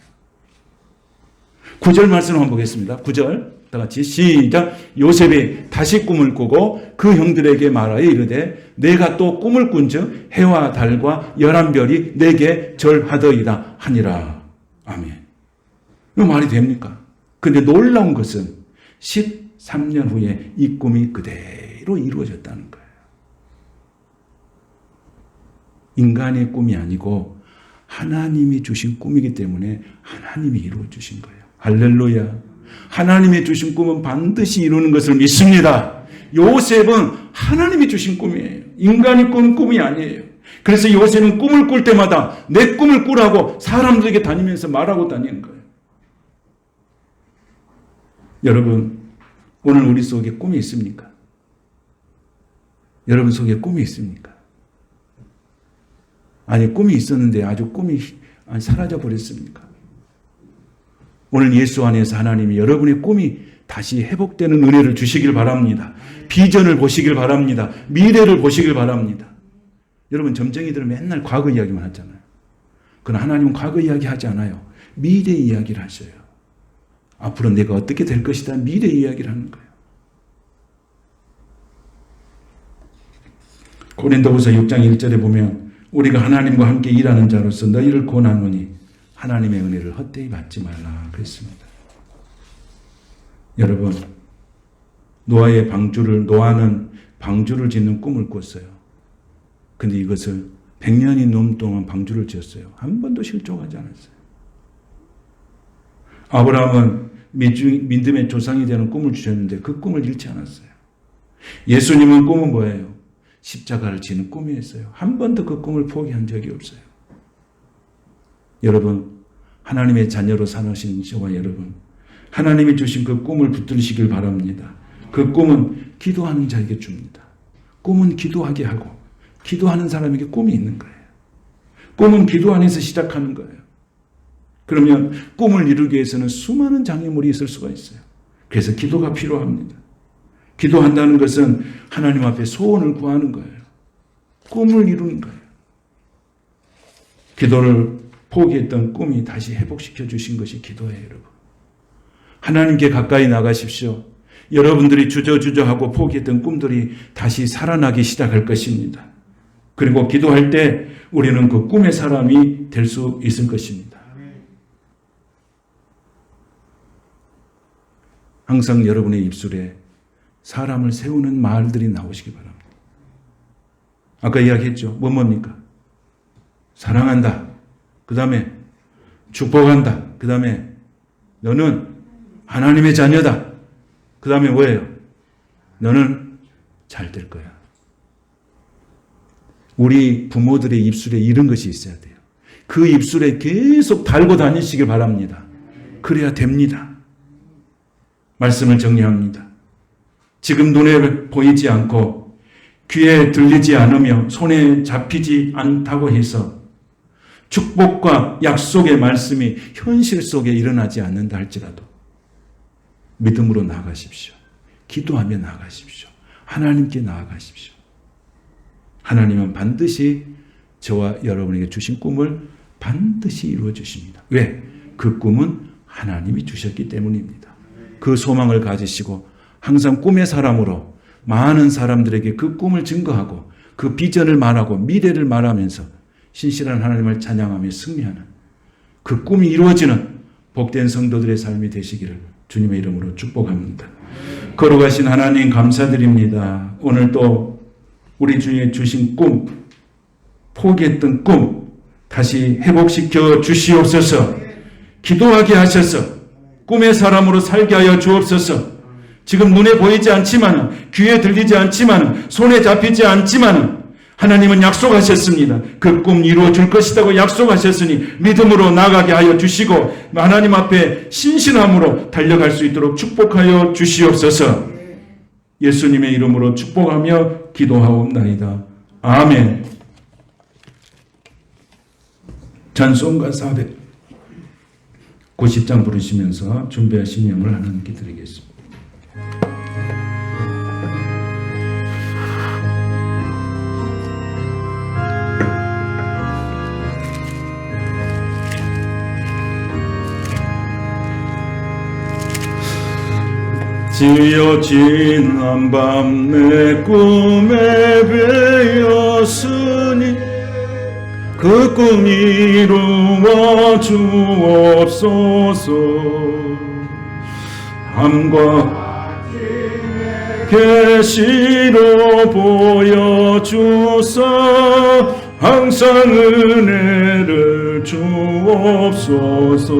9절 말씀 한번 보겠습니다. 9절 다 같이 시작. 요셉이 다시 꿈을 꾸고 그 형들에게 말하여 이르되 내가 또 꿈을 꾼즉 해와 달과 11별이 내게 절하더이다 하니라. 아멘. 이거 말이 됩니까? 근데 놀라운 것은 13년 후에 이 꿈이 그대로 이루어졌다는 거예요. 인간의 꿈이 아니고 하나님이 주신 꿈이기 때문에 하나님이 이루어 주신 거예요. 할렐루야. 하나님이 주신 꿈은 반드시 이루는 것을 믿습니다. 요셉은 하나님이 주신 꿈이에요. 인간이 꾼 꿈이 아니에요. 그래서 요셉은 꿈을 꿀 때마다 내 꿈을 꾸라고 사람들에게 다니면서 말하고 다니는 거예요. 여러분, 오늘 우리 속에 꿈이 있습니까? 여러분 속에 꿈이 있습니까? 아니, 꿈이 있었는데 아주 꿈이 사라져 버렸습니까? 오늘 예수 안에서 하나님이 여러분의 꿈이 다시 회복되는 은혜를 주시길 바랍니다. 비전을 보시길 바랍니다. 미래를 보시길 바랍니다. 여러분, 점쟁이들은 맨날 과거 이야기만 하잖아요. 그러나 하나님은 과거 이야기 하지 않아요. 미래 이야기를 하셔요. 앞으로 내가 어떻게 될 것이다, 미래 이야기를 하는 거예요. 고린도후서 6장 1절에 보면 우리가 하나님과 함께 일하는 자로서 너희를 권하노니 하나님의 은혜를 헛되이 받지 말라 그랬습니다. 여러분, 노아는 방주를 짓는 꿈을 꿨어요. 근데 이것을 100년이 넘는 동안 방주를 지었어요. 한 번도 실족하지 않았어요. 아브라함은 믿음의 조상이 되는 꿈을 주셨는데 그 꿈을 잃지 않았어요. 예수님은 꿈은 뭐예요? 십자가를 지는 꿈이었어요. 한 번도 그 꿈을 포기한 적이 없어요. 여러분, 하나님의 자녀로 사는 저와 여러분, 하나님이 주신 그 꿈을 붙들으시길 바랍니다. 그 꿈은 기도하는 자에게 줍니다. 꿈은 기도하게 하고 기도하는 사람에게 꿈이 있는 거예요. 꿈은 기도 안에서 시작하는 거예요. 그러면 꿈을 이루기 위해서는 수많은 장애물이 있을 수가 있어요. 그래서 기도가 필요합니다. 기도한다는 것은 하나님 앞에 소원을 구하는 거예요. 꿈을 이루는 거예요. 기도를 포기했던 꿈이 다시 회복시켜 주신 것이 기도예요, 여러분. 하나님께 가까이 나가십시오. 여러분들이 주저주저하고 포기했던 꿈들이 다시 살아나기 시작할 것입니다. 그리고 기도할 때 우리는 그 꿈의 사람이 될 수 있을 것입니다. 항상 여러분의 입술에 사람을 세우는 말들이 나오시기 바랍니다. 아까 이야기했죠. 뭡니까? 사랑한다. 그 다음에 축복한다. 그 다음에 너는 하나님의 자녀다. 그 다음에 뭐예요? 너는 잘 될 거야. 우리 부모들의 입술에 이런 것이 있어야 돼요. 그 입술에 계속 달고 다니시길 바랍니다. 그래야 됩니다. 말씀을 정리합니다. 지금 눈에 보이지 않고 귀에 들리지 않으며 손에 잡히지 않다고 해서 축복과 약속의 말씀이 현실 속에 일어나지 않는다 할지라도 믿음으로 나아가십시오. 기도하며 나아가십시오. 하나님께 나아가십시오. 하나님은 반드시 저와 여러분에게 주신 꿈을 반드시 이루어 주십니다. 왜? 그 꿈은 하나님이 주셨기 때문입니다. 그 소망을 가지시고 항상 꿈의 사람으로 많은 사람들에게 그 꿈을 증거하고 그 비전을 말하고 미래를 말하면서 신실한 하나님을 찬양하며 승리하는 그 꿈이 이루어지는 복된 성도들의 삶이 되시기를 주님의 이름으로 축복합니다. 걸어가신 하나님 감사드립니다. 오늘 또 우리 주에 주신 꿈, 포기했던 꿈 다시 회복시켜 주시옵소서. 기도하게 하셔서 꿈의 사람으로 살게 하여 주옵소서. 지금 눈에 보이지 않지만, 귀에 들리지 않지만, 손에 잡히지 않지만 하나님은 약속하셨습니다. 그 꿈 이루어 줄 것이라고 약속하셨으니 믿음으로 나가게 하여 주시고 하나님 앞에 신실함으로 달려갈 수 있도록 축복하여 주시옵소서. 예수님의 이름으로 축복하며 기도하옵나이다. 아멘. 찬송가 490장 부르시면서 준비하신 영을 하나님께 드리겠습니다. 지어진 한밤 내 꿈에 배었으니 그 꿈 이루어 주옵소서. 함과 계시로 보여주사 항상 은혜를 주옵소서.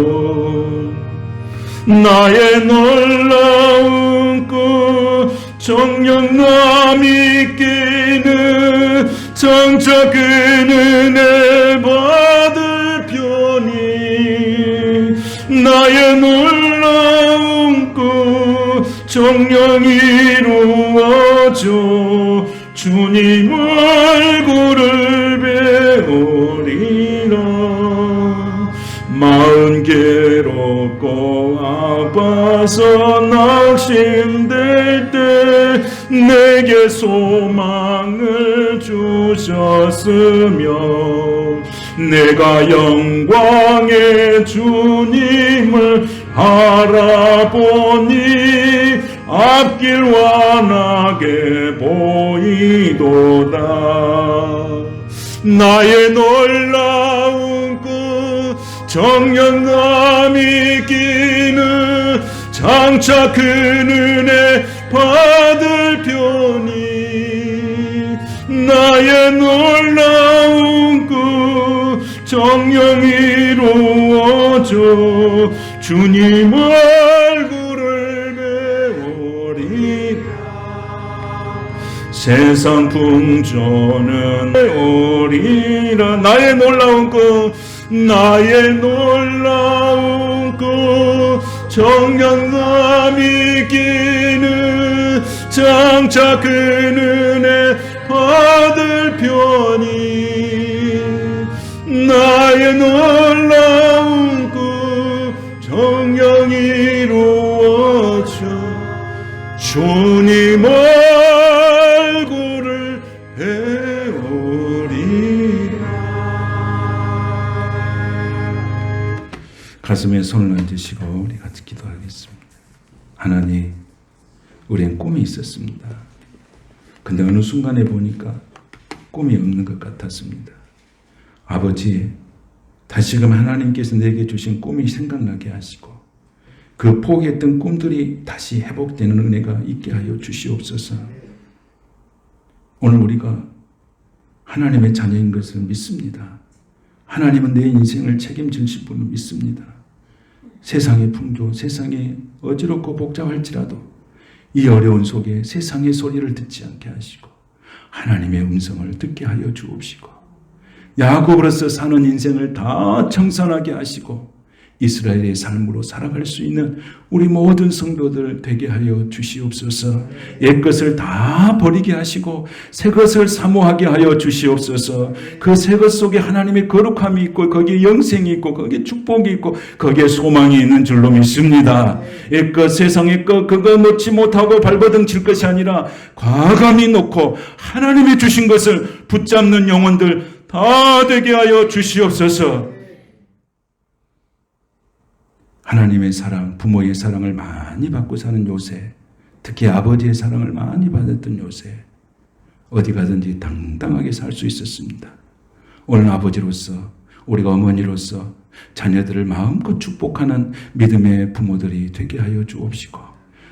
나의 놀라운 꿈 정령남 있기는 장차 그 은혜 받을 편이 나의 놀라운 꿈 정령 이루어져 주님 얼굴을 배우리라. 마음 괴롭고 아파서 낙심될 때 내게 소망을 주셨으며 내가 영광의 주님을 알아보니 앞길 환하게 보이도다. 나의 놀라운 꿈 정령감 있기는 장차 그 은혜 받을 편이 나의 놀라운 꿈 정령 이루어져 주님 얼굴을 배우리라. 세상 풍조는 오리라. 나의 놀라운 꿈 나의 놀라운 꿈 정령감 있기는 장차 그 은혜 받을 편이 나의 놀라운 꿈 정령 이루어져 주님 얼굴을 배우리라. 가슴에 손을 얹으시고 우리 같이 기도하겠습니다. 하나님, 우리는 꿈이 있었습니다. 근데 어느 순간에 보니까 꿈이 없는 것 같았습니다. 아버지, 다시금 하나님께서 내게 주신 꿈이 생각나게 하시고 그 포기했던 꿈들이 다시 회복되는 은혜가 있게 하여 주시옵소서. 오늘 우리가 하나님의 자녀인 것을 믿습니다. 하나님은 내 인생을 책임지실 분을 믿습니다. 세상의 풍조, 세상이 어지럽고 복잡할지라도 이 어려운 속에 세상의 소리를 듣지 않게 하시고 하나님의 음성을 듣게 하여 주옵시고 야곱으로서 사는 인생을 다 청산하게 하시고 이스라엘의 삶으로 살아갈 수 있는 우리 모든 성도들 되게 하여 주시옵소서. 옛것을 다 버리게 하시고 새것을 사모하게 하여 주시옵소서. 그 새것 속에 하나님의 거룩함이 있고 거기에 영생이 있고 거기에 축복이 있고 거기에 소망이 있는 줄로 믿습니다. 옛것 세상의 것 그거 놓지 못하고 발버둥 칠 것이 아니라 과감히 놓고 하나님이 주신 것을 붙잡는 영혼들 다 되게 하여 주시옵소서. 하나님의 사랑, 부모의 사랑을 많이 받고 사는 요새, 특히 아버지의 사랑을 많이 받았던 요새, 어디 가든지 당당하게 살 수 있었습니다. 오늘 아버지로서, 우리가 어머니로서 자녀들을 마음껏 축복하는 믿음의 부모들이 되게 하여 주옵시고,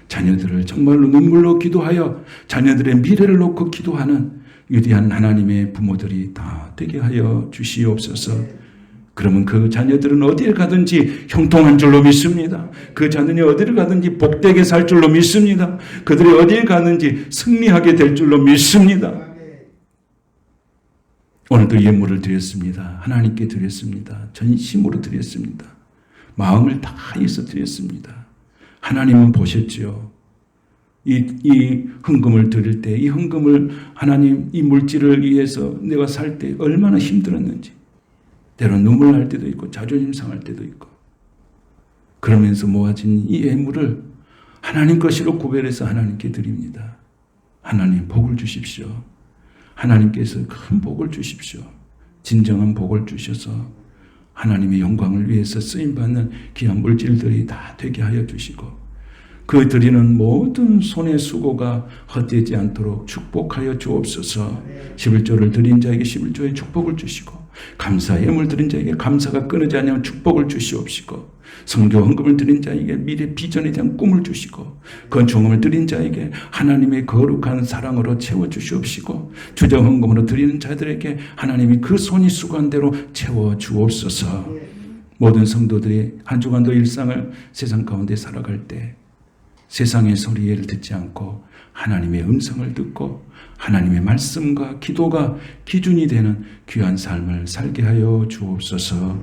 자녀들을 정말로 눈물로 기도하여 자녀들의 미래를 놓고 기도하는 위대한 하나님의 부모들이 다 되게 하여 주시옵소서. 그러면 그 자녀들은 어디에 가든지 형통한 줄로 믿습니다. 그 자녀들이 어디를 가든지 복되게 살 줄로 믿습니다. 그들이 어디에 가든지 승리하게 될 줄로 믿습니다. 오늘도 예물을 드렸습니다. 하나님께 드렸습니다. 전심으로 드렸습니다. 마음을 다해서 드렸습니다. 하나님은 보셨죠. 이 헌금을 드릴 때, 이 헌금을 하나님 이 물질을 위해서 내가 살 때 얼마나 힘들었는지, 때로는 눈물 날 때도 있고 자존심 상할 때도 있고, 그러면서 모아진 이 예물을 하나님 것으로 구별해서 하나님께 드립니다. 하나님 복을 주십시오. 하나님께서 큰 복을 주십시오. 진정한 복을 주셔서 하나님의 영광을 위해서 쓰임받는 귀한 물질들이 다 되게 하여 주시고, 그 드리는 모든 손의 수고가 헛되지 않도록 축복하여 주옵소서. 11조를 드린 자에게 11조의 축복을 주시고, 감사 예물 드린 자에게 감사가 끊어지지 않는 축복을 주시옵시고, 성교 헌금을 드린 자에게 미래 비전에 대한 꿈을 주시고, 건축금을 드린 자에게 하나님의 거룩한 사랑으로 채워 주시옵시고, 주정 헌금으로 드리는 자들에게 하나님이 그 손이 수고한 대로 채워 주옵소서. 모든 성도들이 한 주간도 일상을 세상 가운데 살아갈 때 세상의 소리를 듣지 않고 하나님의 음성을 듣고 하나님의 말씀과 기도가 기준이 되는 귀한 삶을 살게 하여 주옵소서.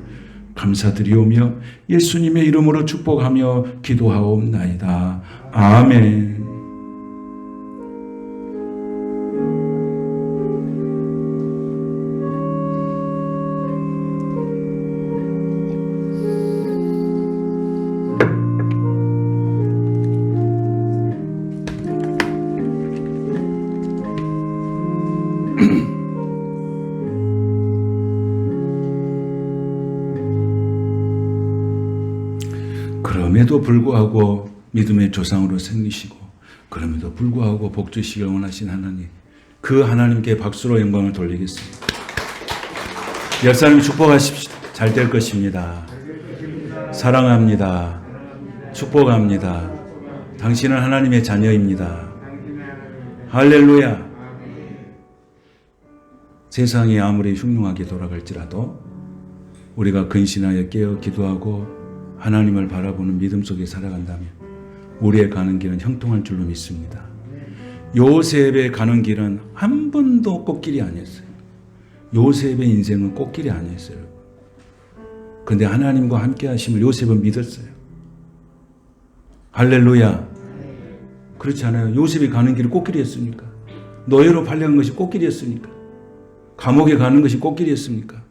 감사드리오며 예수님의 이름으로 축복하며 기도하옵나이다. 아멘. 그럼에도 불구하고 믿음의 조상으로 생기시고, 그럼에도 불구하고 복 주시길 원하신 하나님, 그 하나님께 박수로 영광을 돌리겠습니다. 역사님 축복하십시오. 잘 될 것입니다. 사랑합니다. 축복합니다. 당신은 하나님의 자녀입니다. 할렐루야. 세상이 아무리 흉흉하게 돌아갈지라도 우리가 근신하여 깨어 기도하고 하나님을 바라보는 믿음 속에 살아간다면 우리의 가는 길은 형통할 줄로 믿습니다. 요셉의 가는 길은 한 번도 꽃길이 아니었어요. 요셉의 인생은 꽃길이 아니었어요. 그런데 하나님과 함께 하심을 요셉은 믿었어요. 할렐루야. 그렇지 않아요? 요셉이 가는 길이 꽃길이었습니까? 노예로 팔려간 것이 꽃길이었습니까? 감옥에 가는 것이 꽃길이었습니까?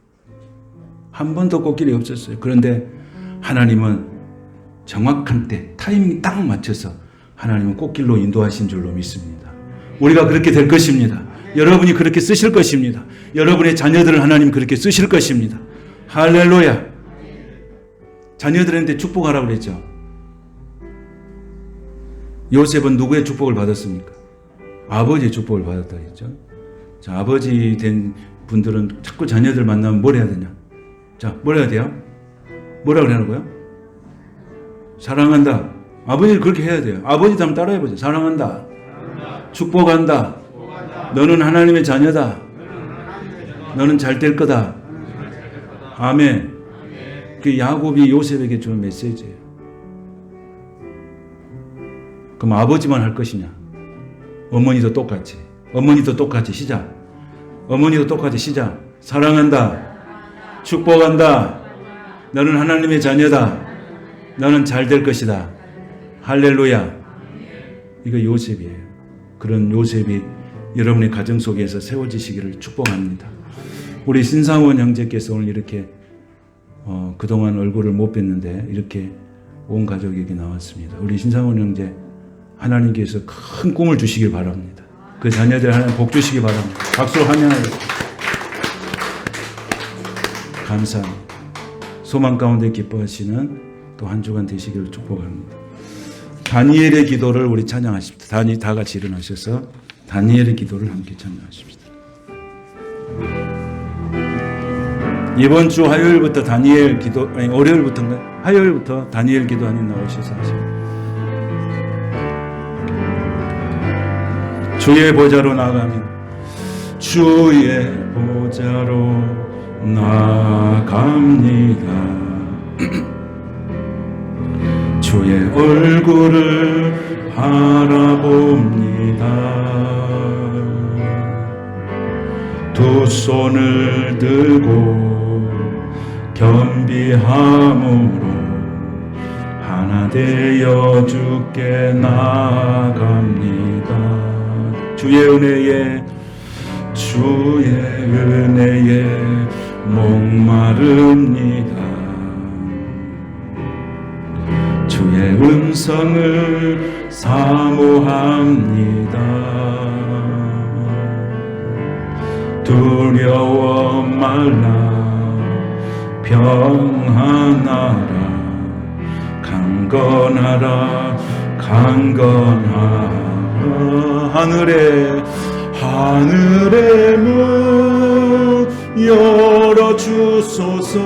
한 번도 꽃길이 없었어요. 그런데 하나님은 정확한 때 타이밍 딱 맞춰서 하나님은 꽃길로 인도하신 줄로 믿습니다. 우리가 그렇게 될 것입니다. 여러분이 그렇게 쓰실 것입니다. 여러분의 자녀들을 하나님 그렇게 쓰실 것입니다. 할렐루야. 자녀들한테 축복하라고 그랬죠. 요셉은 누구의 축복을 받았습니까? 아버지의 축복을 받았다 했죠. 자, 아버지 된 분들은 자꾸 자녀들 만나면 뭘 해야 되냐? 자, 뭘 해야 돼요? 뭐라 그러냐고요? 사랑한다. 아버지를 그렇게 해야 돼요. 아버지도 한번 따라해보세요. 사랑한다. 축복한다. 너는 하나님의 자녀다. 너는 잘 될 거다. 아멘. 그 야곱이 요셉에게 주는 메시지예요. 그럼 아버지만 할 것이냐? 어머니도 똑같이. 어머니도 똑같이. 시작. 어머니도 똑같이. 시작. 사랑한다. 축복한다. 너는 하나님의 자녀다. 너는 잘 될 것이다. 할렐루야. 이거 요셉이에요. 그런 요셉이 여러분의 가정 속에서 세워지시기를 축복합니다. 우리 신상원 형제께서 오늘 이렇게 그동안 얼굴을 못 뵀는데 이렇게 온 가족이 여기 나왔습니다. 우리 신상원 형제 하나님께서 큰 꿈을 주시길 바랍니다. 그 자녀들 하나님 복 주시기 바랍니다. 박수로 환영하겠습니다. 감사합니다. 소망 가운데 기뻐하시는 또 한 주간 되시기를 축복합니다. 다니엘의 기도를 우리 찬양하십시다. 다 같이 일어나셔서 다니엘의 기도를 함께 찬양하십시다. 이번 주 화요일부터 다니엘 기도, 아니 월요일부터인가? 화요일부터 다니엘 기도하니 나오셔서 하십니다. 주의 보좌로 나가면 주의 보좌로 나갑니다. 주의 얼굴을 바라봅니다. 두 손을 들고 겸비함으로 하나 되어 주께 나아갑니다. 주의 은혜에 목마릅니다. 주의 음성을 사모합니다. 두려워 말라 평안하라 강건하라 하늘의 문 열어주소서.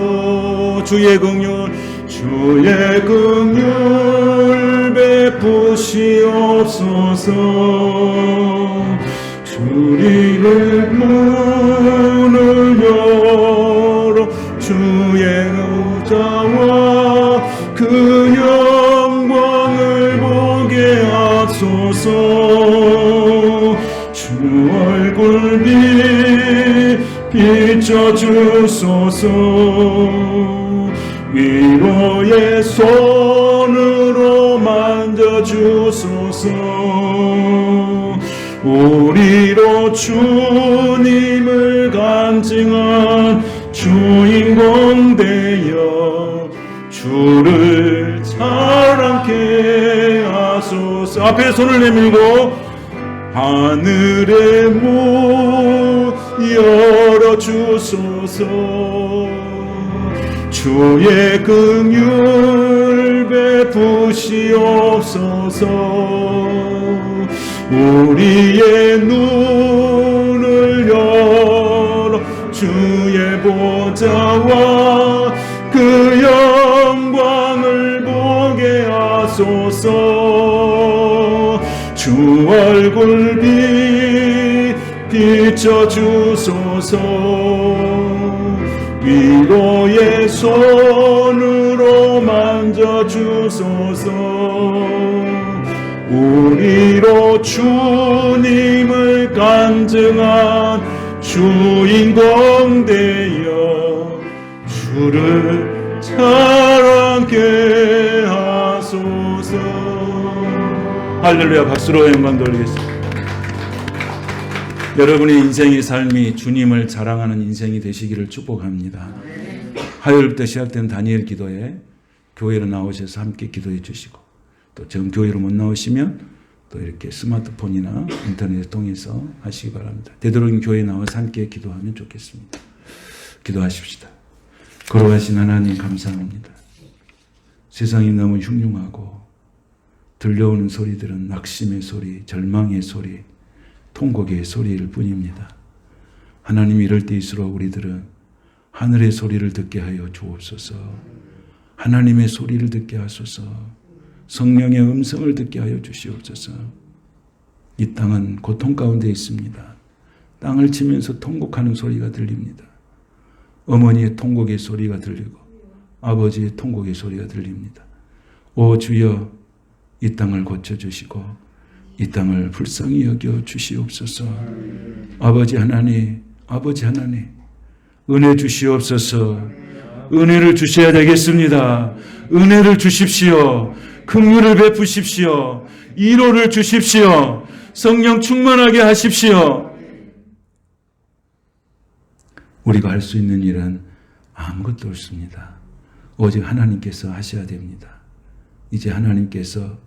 주의 긍휼 베푸시옵소서. 주의 문을 열어 주의 의자와 그 영광을 보게 하소서. 주 얼굴 비춰주소서. 위로의 손으로 만져주소서. 우리로 주님을 간증한 주인공 되어 주를 자랑케 하소서. 앞에 손을 내밀고 하늘의 문 열어주소서. 주의 긍휼 베푸시옵소서. 우리의 눈을 열어 주의 보좌와 그 영광을 보게 하소서. 주 얼굴 비춰주소서. 위로의 손으로 만져주소서. 우리로 주님을 간증한 주인공 되어 주를 자랑케 하소서. 할렐루야. 박수로 영광 돌리겠습니다. 여러분의 인생의 삶이 주님을 자랑하는 인생이 되시기를 축복합니다. 화요일부터 시작된 다니엘 기도에 교회로 나오셔서 함께 기도해 주시고, 또 지금 교회로 못 나오시면 또 이렇게 스마트폰이나 인터넷을 통해서 하시기 바랍니다. 되도록 교회에 나와서 함께 기도하면 좋겠습니다. 기도하십시다. 걸어가신 하나님 감사합니다. 세상이 너무 흉흉하고 들려오는 소리들은 낙심의 소리, 절망의 소리, 통곡의 소리일 뿐입니다. 하나님, 이럴 때일수록 우리들은 하늘의 소리를 듣게 하여 주옵소서. 하나님의 소리를 듣게 하소서. 성령의 음성을 듣게 하여 주시옵소서. 이 땅은 고통 가운데 있습니다. 땅을 치면서 통곡하는 소리가 들립니다. 어머니의 통곡의 소리가 들리고 아버지의 통곡의 소리가 들립니다. 오 주여, 이 땅을 고쳐주시고 이 땅을 불쌍히 여겨 주시옵소서. 아버지 하나님, 은혜 주시옵소서. 은혜를 주셔야 되겠습니다. 은혜를 주십시오. 긍휼을 베푸십시오. 위로를 주십시오. 성령 충만하게 하십시오. 우리가 할 수 있는 일은 아무것도 없습니다. 오직 하나님께서 하셔야 됩니다. 이제 하나님께서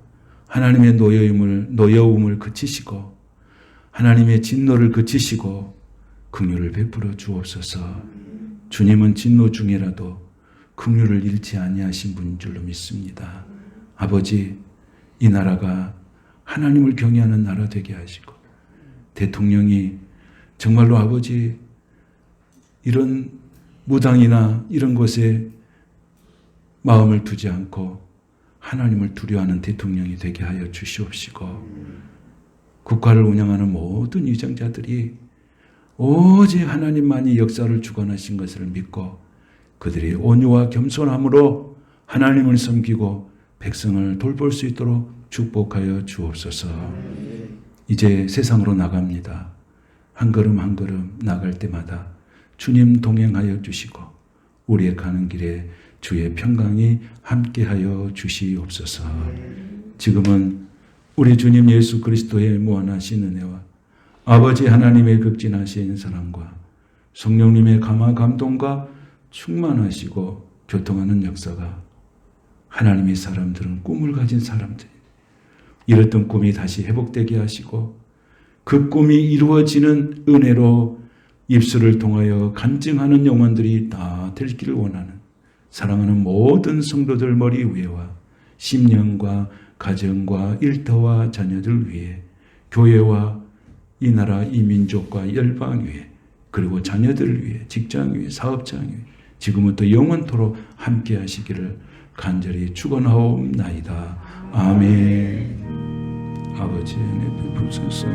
하나님의 노여움을 그치시고 하나님의 진노를 그치시고 긍휼을 베풀어 주옵소서. 주님은 진노 중에라도 긍휼을 잃지 아니하신 분인 줄로 믿습니다. 아버지, 이 나라가 하나님을 경외하는 나라 되게 하시고 대통령이 정말로 아버지 이런 무당이나 이런 곳에 마음을 두지 않고 하나님을 두려워하는 대통령이 되게 하여 주시옵시고 국가를 운영하는 모든 위정자들이 오직 하나님만이 역사를 주관하신 것을 믿고 그들이 온유와 겸손함으로 하나님을 섬기고 백성을 돌볼 수 있도록 축복하여 주옵소서. 이제 세상으로 나갑니다. 한 걸음 한 걸음 나갈 때마다 주님 동행하여 주시고 우리의 가는 길에 주의 평강이 함께하여 주시옵소서. 지금은 우리 주님 예수 그리스도의 무한하신 은혜와 아버지 하나님의 극진하신 사랑과 성령님의 감화 감동과 충만하시고 교통하는 역사가 하나님의 사람들은 꿈을 가진 사람들, 잃었던 꿈이 다시 회복되게 하시고 그 꿈이 이루어지는 은혜로 입술을 통하여 간증하는 영혼들이 다 될 길을 원하는 사랑하는 모든 성도들 머리 위에와 심령과 가정과 일터와 자녀들 위에 교회와 이 나라 이 민족과 열방 위에 그리고 자녀들 위에 직장 위에 사업장 위에 지금부터 영원토록 함께 하시기를 간절히 축원하옵나이다. 아멘. 아버지의 은혜 베푸소서.